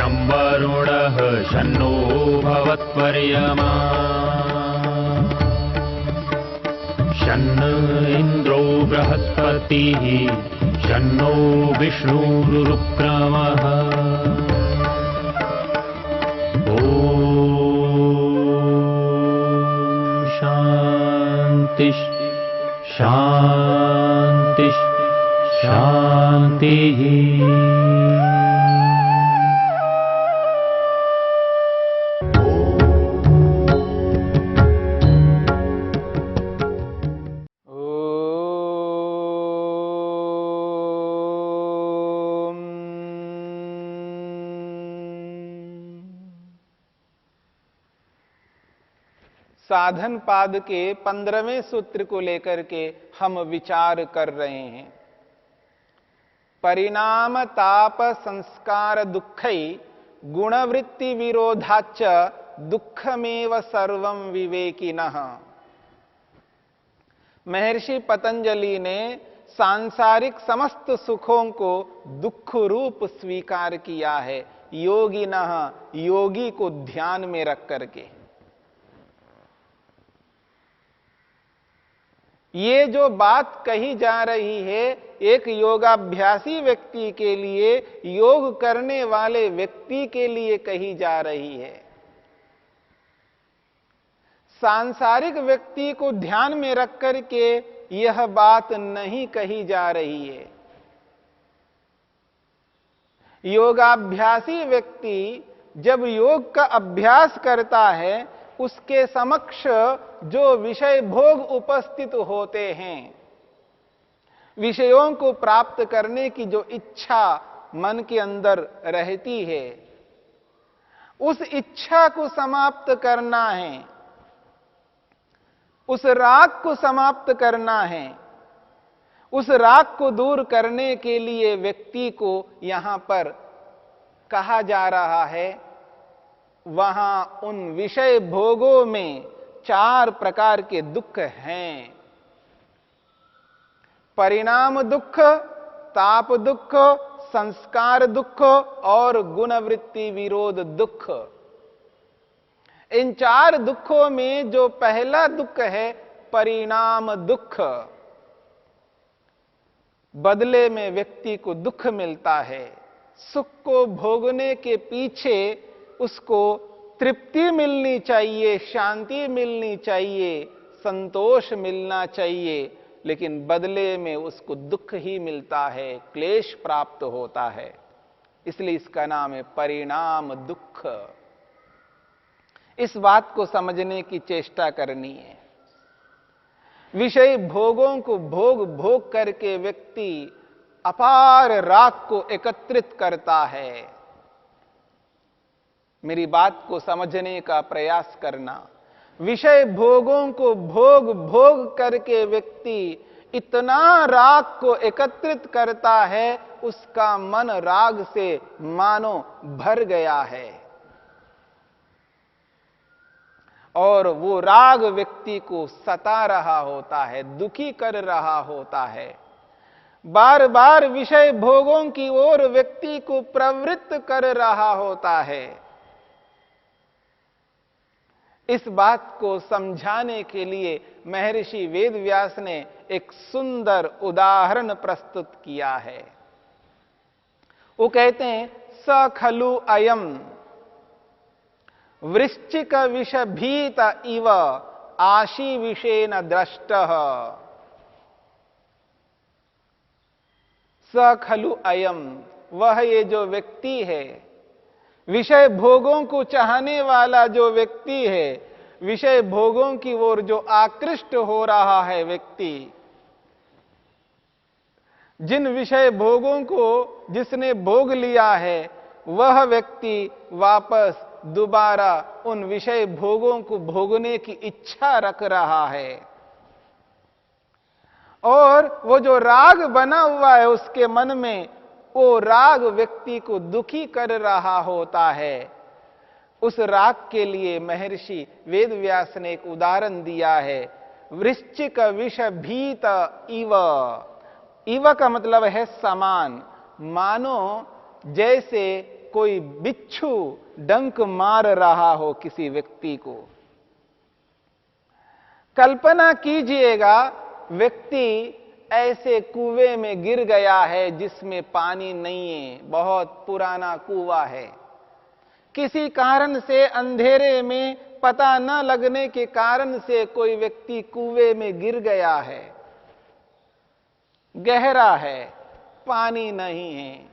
शं वरुणः शन्नो भवत्वर्यमा शन्न इन्द्रो बृहस्पतिः शन्नो विष्णुरुक्रमः ॐ शान्ति शान्ति शान्तिः। साधन पाद के 15वें सूत्र को लेकर के हम विचार कर रहे हैं। परिणाम ताप संस्कार दुःखै गुणवृत्ति विरोधाच्च दुःखमेव सर्वं विवेकिनः। महर्षि पतंजलि ने सांसारिक समस्त सुखों को दुख रूप स्वीकार किया है, योगिनः योगी को ध्यान में रख करके। ये जो बात कही जा रही है एक योगाभ्यासी व्यक्ति के लिए, योग करने वाले व्यक्ति के लिए कही जा रही है। सांसारिक व्यक्ति को ध्यान में रख करके यह बात नहीं कही जा रही है। योगाभ्यासी व्यक्ति जब योग का अभ्यास करता है, उसके समक्ष जो विषय भोग उपस्थित होते हैं, विषयों को प्राप्त करने की जो इच्छा मन के अंदर रहती है, उस इच्छा को समाप्त करना है, उस राग को समाप्त करना है। उस राग को दूर करने के लिए व्यक्ति को यहां पर कहा जा रहा है, वहां उन विषय भोगों में 4 प्रकार के दुख हैं। परिणाम दुख, ताप दुख, संस्कार दुख और गुणवृत्ति विरोध दुख। इन 4 दुखों में जो पहला दुख है परिणाम दुख, बदले में व्यक्ति को दुख मिलता है। सुख को भोगने के पीछे उसको तृप्ति मिलनी चाहिए, शांति मिलनी चाहिए, संतोष मिलना चाहिए, लेकिन बदले में उसको दुख ही मिलता है, क्लेश प्राप्त होता है। इसलिए इसका नाम है परिणाम दुख। इस बात को समझने की चेष्टा करनी है। विषय भोगों को भोग भोग करके व्यक्ति अपार राग को एकत्रित करता है। मेरी बात को समझने का प्रयास करना। विषय भोगों को भोग भोग करके व्यक्ति इतना राग को एकत्रित करता है, उसका मन राग से मानो भर गया है और वो राग व्यक्ति को सता रहा होता है, दुखी कर रहा होता है। बार बार विषय भोगों की ओर व्यक्ति को प्रवृत्त कर रहा होता है। इस बात को समझाने के लिए महर्षि वेदव्यास ने एक सुंदर उदाहरण प्रस्तुत किया है। वो कहते हैं, स खलु अयम वृश्चिक विषभीत इव आशी विषेण दृष्टः। स खलु अयम, वह ये जो व्यक्ति है, विषय भोगों को चाहने वाला जो व्यक्ति है, विषय भोगों की ओर जो आकृष्ट हो रहा है व्यक्ति, जिन विषय भोगों को जिसने भोग लिया है, वह व्यक्ति वापस दोबारा उन विषय भोगों को भोगने की इच्छा रख रहा है। और वो जो राग बना हुआ है उसके मन में, वो राग व्यक्ति को दुखी कर रहा होता है। उस राग के लिए महर्षि वेदव्यास ने एक उदाहरण दिया है, वृश्चिक विषभीत इव। इव का मतलब है समान। मानो जैसे कोई बिच्छू डंक मार रहा हो किसी व्यक्ति को। कल्पना कीजिएगा, व्यक्ति ऐसे कुएं में गिर गया है जिसमें पानी नहीं है, बहुत पुराना कुआं है। किसी कारण से अंधेरे में पता न लगने के कारण से कोई व्यक्ति कुएं में गिर गया है, गहरा है, पानी नहीं है,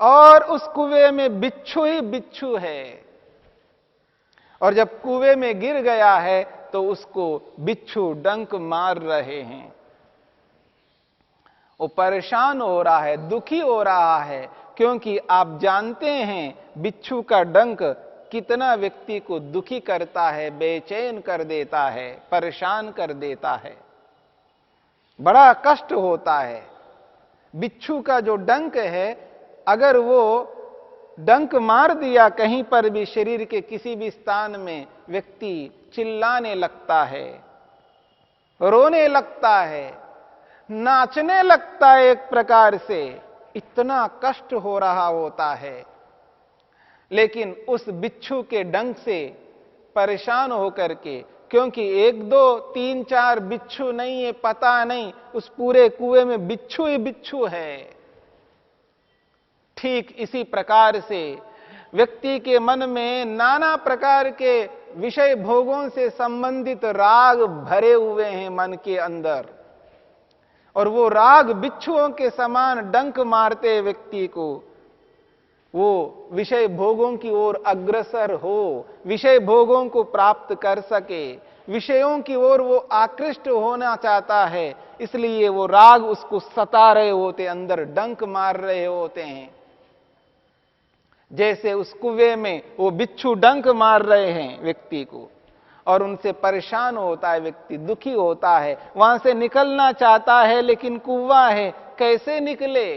और उस कुएं में बिच्छू ही बिच्छू है। और जब कुएं में गिर गया है तो उसको बिच्छू डंक मार रहे हैं। वो परेशान हो रहा है, दुखी हो रहा है, क्योंकि आप जानते हैं बिच्छू का डंक कितना व्यक्ति को दुखी करता है, बेचैन कर देता है, परेशान कर देता है, बड़ा कष्ट होता है। बिच्छू का जो डंक है, अगर वो डंक मार दिया कहीं पर भी शरीर के किसी भी स्थान में, व्यक्ति चिल्लाने लगता है, रोने लगता है, नाचने लगता है, एक प्रकार से इतना कष्ट हो रहा होता है। लेकिन उस बिच्छू के डंक से परेशान होकर के, क्योंकि 1 2 3 4 बिच्छू नहीं है, पता नहीं, उस पूरे कुएं में बिच्छू ही बिच्छू है। ठीक इसी प्रकार से व्यक्ति के मन में नाना प्रकार के विषय भोगों से संबंधित राग भरे हुए हैं मन के अंदर, और वो राग बिच्छुओं के समान डंक मारते व्यक्ति को वो विषय भोगों की ओर अग्रसर हो, विषय भोगों को प्राप्त कर सके, विषयों की ओर वो आकृष्ट होना चाहता है, इसलिए वो राग उसको सता रहे होते, अंदर डंक मार रहे होते हैं। जैसे उस कुएं में वो बिच्छू डंक मार रहे हैं व्यक्ति को, और उनसे परेशान होता है व्यक्ति, दुखी होता है, वहां से निकलना चाहता है, लेकिन कुआं है, कैसे निकले?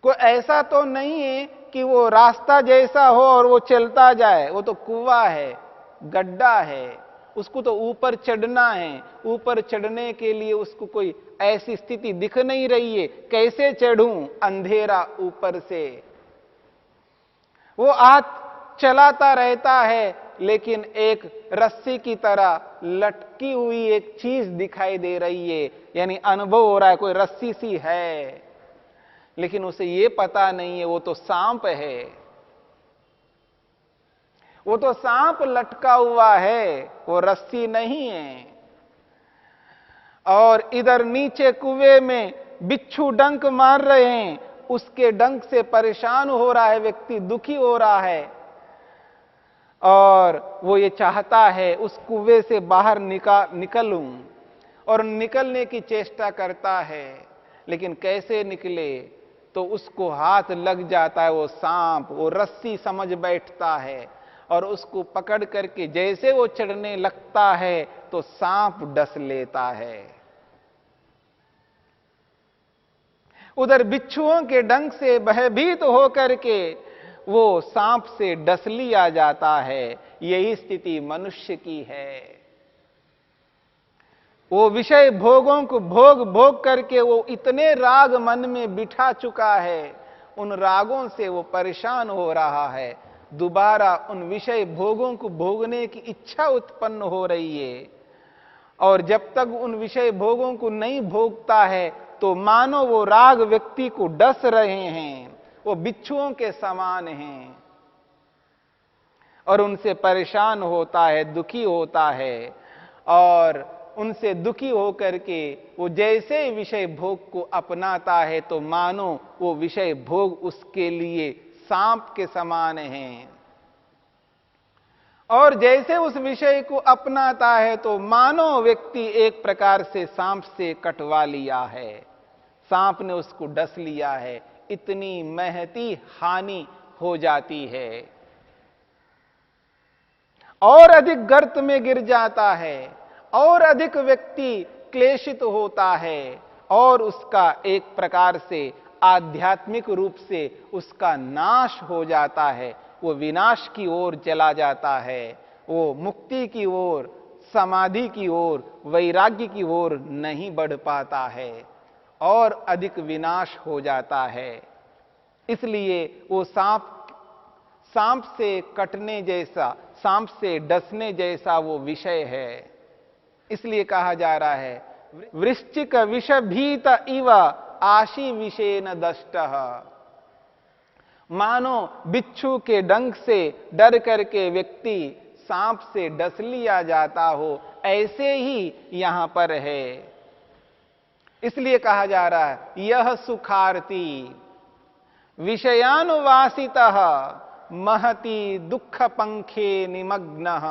कोई ऐसा तो नहीं है कि वो रास्ता जैसा हो और वो चलता जाए, वो तो कुआं है, गड्ढा है, उसको तो ऊपर चढ़ना है। ऊपर चढ़ने के लिए उसको कोई ऐसी स्थिति दिख नहीं रही है, कैसे चढ़ूं? अंधेरा ऊपर से। वो हाथ चलाता रहता है, लेकिन एक रस्सी की तरह लटकी हुई एक चीज दिखाई दे रही है, यानी अनुभव हो रहा है कोई रस्सी सी है, लेकिन उसे ये पता नहीं है वो तो सांप है, वो तो सांप लटका हुआ है, वो रस्सी नहीं है। और इधर नीचे कुएं में बिच्छू डंक मार रहे हैं, उसके डंक से परेशान हो रहा है व्यक्ति, दुखी हो रहा है, और वो ये चाहता है उस कुएं से बाहर निकलूं, और निकलने की चेष्टा करता है, लेकिन कैसे निकले? तो उसको हाथ लग जाता है वो सांप, वो रस्सी समझ बैठता है, और उसको पकड़ करके जैसे वो चढ़ने लगता है तो सांप डस लेता है। उधर बिच्छुओं के डंक से भयभीत होकर के वो सांप से डस लिया जाता है। यही स्थिति मनुष्य की है। वो विषय भोगों को भोग भोग करके वो इतने राग मन में बिठा चुका है, उन रागों से वो परेशान हो रहा है, दोबारा उन विषय भोगों को भोगने की इच्छा उत्पन्न हो रही है, और जब तक उन विषय भोगों को नहीं भोगता है तो मानो वो राग व्यक्ति को डस रहे हैं, वो बिच्छुओं के समान हैं, और उनसे परेशान होता है, दुखी होता है, और उनसे दुखी होकर के वो जैसे ही विषय भोग को अपनाता है तो मानो वो विषय भोग उसके लिए सांप के समान हैं, और जैसे उस विषय को अपनाता है तो मानो व्यक्ति एक प्रकार से सांप से कटवा लिया है, सांप ने उसको डस लिया है। इतनी महती हानि हो जाती है, और अधिक गर्त में गिर जाता है, और अधिक व्यक्ति क्लेशित होता है, और उसका एक प्रकार से आध्यात्मिक रूप से उसका नाश हो जाता है। वो विनाश की ओर चला जाता है, वो मुक्ति की ओर, समाधि की ओर, वैराग्य की ओर नहीं बढ़ पाता है। और अधिक विनाश हो जाता है। इसलिए वो सांप से कटने जैसा, सांप से डसने जैसा वो विषय है। इसलिए कहा जा रहा है वृश्चिक विष भीत इव आशी विषेन दष्टः। मानो बिच्छू के डंक से डर करके व्यक्ति सांप से डस लिया जाता हो, ऐसे ही यहां पर है। इसलिए कहा जा रहा है यह सुखार्थी विषयानुवासितः महति दुख पंखे निमग्नः।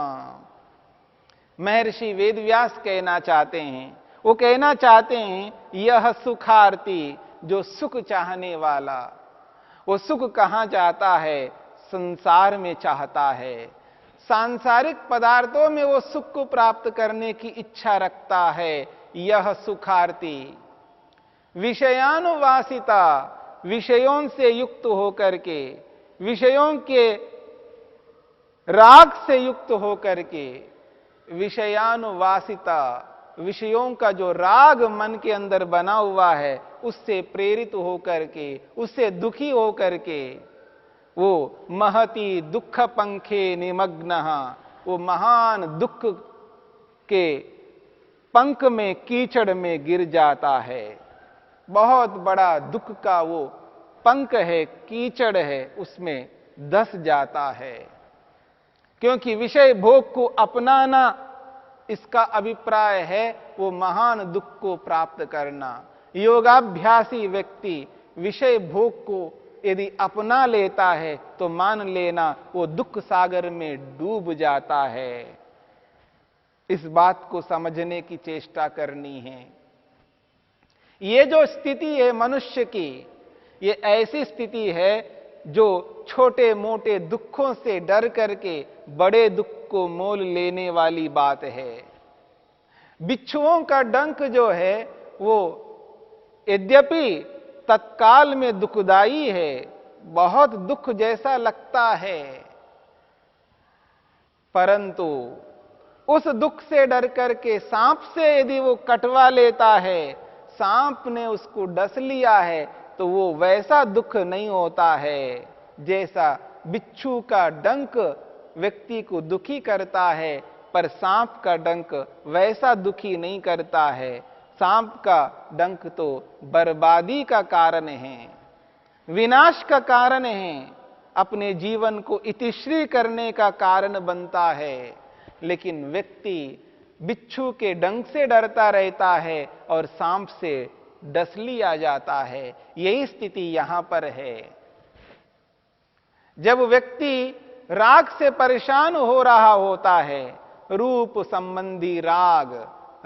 महर्षि वेदव्यास कहना चाहते हैं, वो कहना चाहते हैं यह सुखार्थी, जो सुख चाहने वाला, वो सुख कहां चाहता है? संसार में चाहता है। सांसारिक पदार्थों में वो सुख को प्राप्त करने की इच्छा रखता है। यह सुखार्थी विषयानुवासिता, विषयों से युक्त होकर के, विषयों के राग से युक्त होकर के, विषयानुवासिता, विषयों का जो राग मन के अंदर बना हुआ है उससे प्रेरित होकर के, उससे दुखी होकर के, वो महती दुख पंखे निमग्नः, वो महान दुख के पंख में, कीचड़ में गिर जाता है। बहुत बड़ा दुख का वो पंख है, कीचड़ है, उसमें धंस जाता है। क्योंकि विषय भोग को अपनाना, इसका अभिप्राय है वो महान दुख को प्राप्त करना। योगाभ्यासी व्यक्ति विषय भोग को यदि अपना लेता है तो मान लेना वो दुख सागर में डूब जाता है। इस बात को समझने की चेष्टा करनी है। ये जो स्थिति है मनुष्य की, ये ऐसी स्थिति है जो छोटे मोटे दुखों से डर करके बड़े दुख को मोल लेने वाली बात है। बिच्छुओं का डंक जो है वो यद्यपि तत्काल में दुखदाई है, बहुत दुख जैसा लगता है, परंतु उस दुख से डर करके सांप से यदि वो कटवा लेता है, सांप ने उसको डस लिया है, तो वो वैसा दुख नहीं होता है जैसा बिच्छू का डंक व्यक्ति को दुखी करता है, पर सांप का डंक वैसा दुखी नहीं करता है। सांप का डंक तो बर्बादी का कारण है, विनाश का कारण है, अपने जीवन को इतिश्री करने का कारण बनता है। लेकिन व्यक्ति बिच्छू के डंक से डरता रहता है और सांप से डस लिया जाता है। यही स्थिति यहां पर है। जब व्यक्ति राग से परेशान हो रहा होता है, रूप संबंधी राग,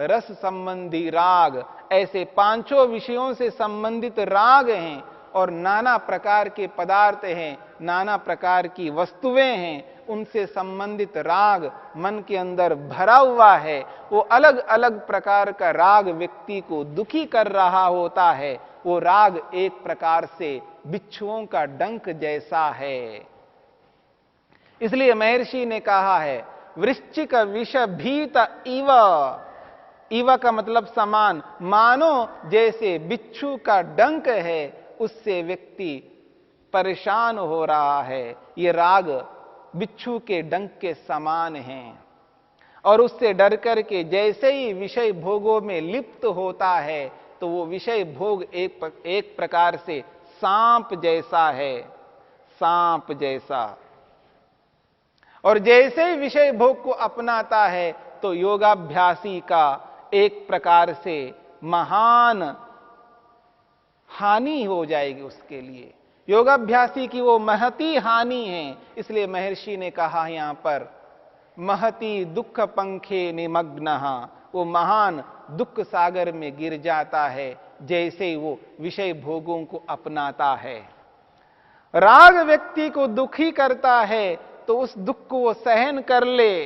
रस संबंधी राग, ऐसे पांचों विषयों से संबंधित राग हैं और नाना प्रकार के पदार्थ हैं, नाना प्रकार की वस्तुएं हैं, उनसे संबंधित राग मन के अंदर भरा हुआ है। वो अलग अलग प्रकार का राग व्यक्ति को दुखी कर रहा होता है। वो राग एक प्रकार से बिच्छुओं का डंक जैसा है। इसलिए महर्षि ने कहा है वृश्चिक विष भीत इव, इव का मतलब समान, मानो जैसे बिच्छू का डंक है उससे व्यक्ति परेशान हो रहा है। ये राग बिच्छू के डंक के समान हैं और उससे डर करके जैसे ही विषय भोगों में लिप्त होता है तो वो विषय भोग एक प्रकार से सांप जैसा है, सांप जैसा। और जैसे ही विषय भोग को अपनाता है तो योगाभ्यासी का एक प्रकार से महान हानि हो जाएगी उसके लिए। योगाभ्यासी की वो महती हानि है। इसलिए महर्षि ने कहा यहां पर महती दुख पंखे निमग्नः, वो महान दुख सागर में गिर जाता है जैसे ही वो विषय भोगों को अपनाता है। राग व्यक्ति को दुखी करता है तो उस दुख को वो सहन कर ले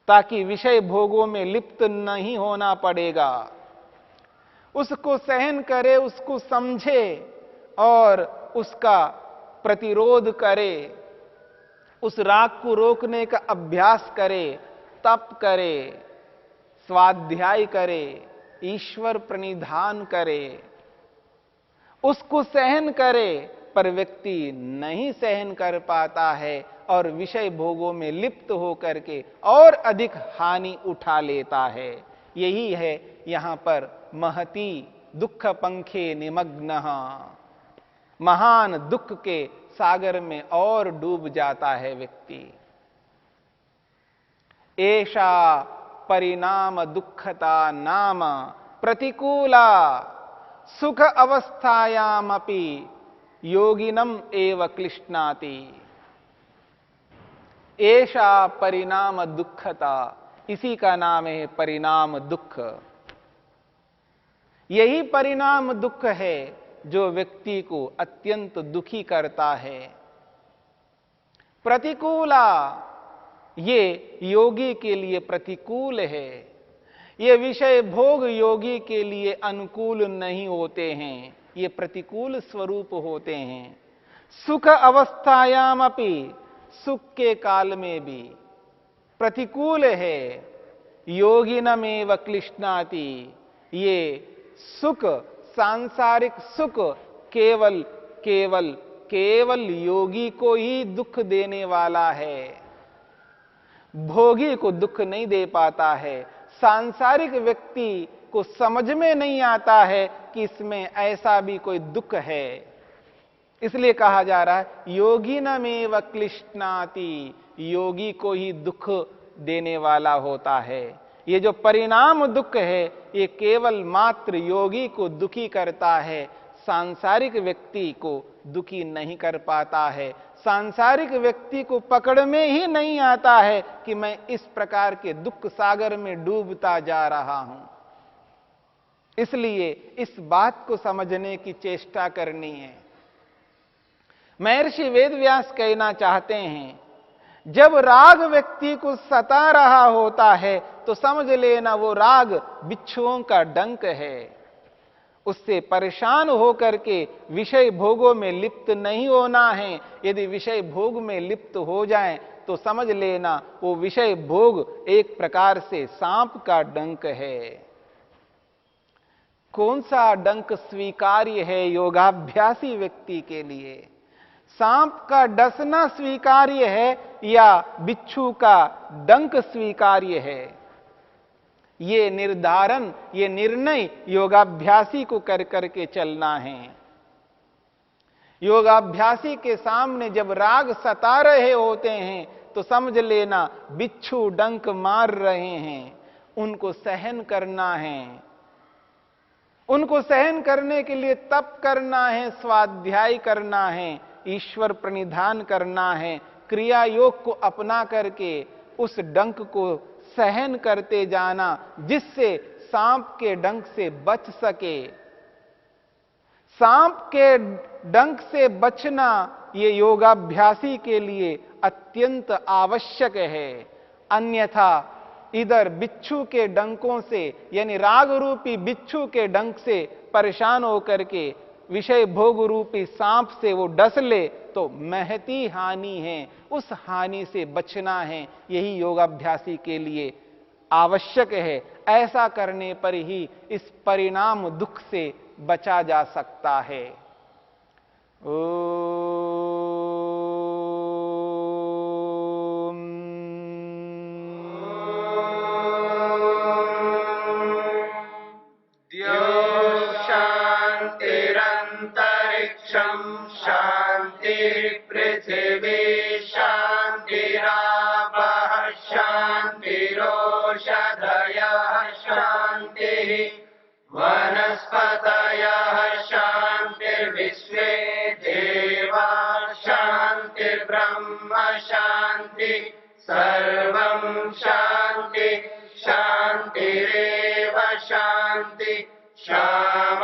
ताकि विषय भोगों में लिप्त नहीं होना पड़ेगा। उसको सहन करे, उसको समझे और उसका प्रतिरोध करे, उस राग को रोकने का अभ्यास करे, तप करे, स्वाध्याय करे, ईश्वर प्रणिधान करे, उसको सहन करे, पर व्यक्ति नहीं सहन कर पाता है और विषय भोगों में लिप्त होकर के और अधिक हानि उठा लेता है। यही है यहां पर महती दुख पंखे निमग्न, महान दुख के सागर में और डूब जाता है व्यक्ति। ऐसा परिणाम दुखता नाम प्रतिकूला सुख अवस्थायामपि योगिनम एव क्लिष्णाति। ऐसा परिणाम दुखता, इसी का नाम है परिणाम दुख। यही परिणाम दुख है जो व्यक्ति को अत्यंत दुखी करता है। प्रतिकूला, ये योगी के लिए प्रतिकूल है। ये विषय भोग योगी के लिए अनुकूल नहीं होते हैं, ये प्रतिकूल स्वरूप होते हैं। सुख अवस्थायाम अपि, सुख के काल में भी प्रतिकूल है। योगिनमेव क्लिष्णाति, ये सुख, सांसारिक सुख केवल केवल केवल योगी को ही दुख देने वाला है, भोगी को दुख नहीं दे पाता है। सांसारिक व्यक्ति को समझ में नहीं आता है कि इसमें ऐसा भी कोई दुख है। इसलिए कहा जा रहा है योगिनमेव क्लिष्णाति, योगी को ही दुख देने वाला होता है। ये जो परिणाम दुख है ये केवल मात्र योगी को दुखी करता है, सांसारिक व्यक्ति को दुखी नहीं कर पाता है। सांसारिक व्यक्ति को पकड़ में ही नहीं आता है कि मैं इस प्रकार के दुख सागर में डूबता जा रहा हूं। इसलिए इस बात को समझने की चेष्टा करनी है। महर्षि वेदव्यास कहना चाहते हैं, जब राग व्यक्ति को सता रहा होता है तो समझ लेना वो राग बिच्छुओं का डंक है। उससे परेशान होकर के विषय भोगों में लिप्त नहीं होना है। यदि विषय भोग में लिप्त हो जाएं तो समझ लेना वो विषय भोग एक प्रकार से सांप का डंक है। कौन सा डंक स्वीकार्य है योगाभ्यासी व्यक्ति के लिए? सांप का डसना स्वीकार्य है या बिच्छू का डंक स्वीकार्य है? ये निर्धारण, ये निर्णय योगाभ्यासी को कर करके चलना है। योगाभ्यासी के सामने जब राग सता रहे होते हैं तो समझ लेना बिच्छू डंक मार रहे हैं, उनको सहन करना है। उनको सहन करने के लिए तप करना है, स्वाध्याय करना है, ईश्वर प्रणिधान करना है, क्रिया योग को अपना करके उस डंक को सहन करते जाना, जिससे सांप के डंक से बच सके। सांप के डंक से बचना ये योगाभ्यासी के लिए अत्यंत आवश्यक है। अन्यथा इधर बिच्छू के डंकों से, यानी राग रूपी बिच्छू के डंक से परेशान होकर के विषय भोग रूपी सांप से वो डस ले तो महती हानि है। उस हानि से बचना है, यही योगाभ्यासी के लिए आवश्यक है। ऐसा करने पर ही इस परिणाम दुख से बचा जा सकता है। शांति पृथ्वी शांतिरापः शांतिरोषधयः शांतिः वनस्पतयः शांतिर्विश्वे देवा शांतिर्ब्रह्म शांति सर्वं शांति शांतिरेव शांति शाम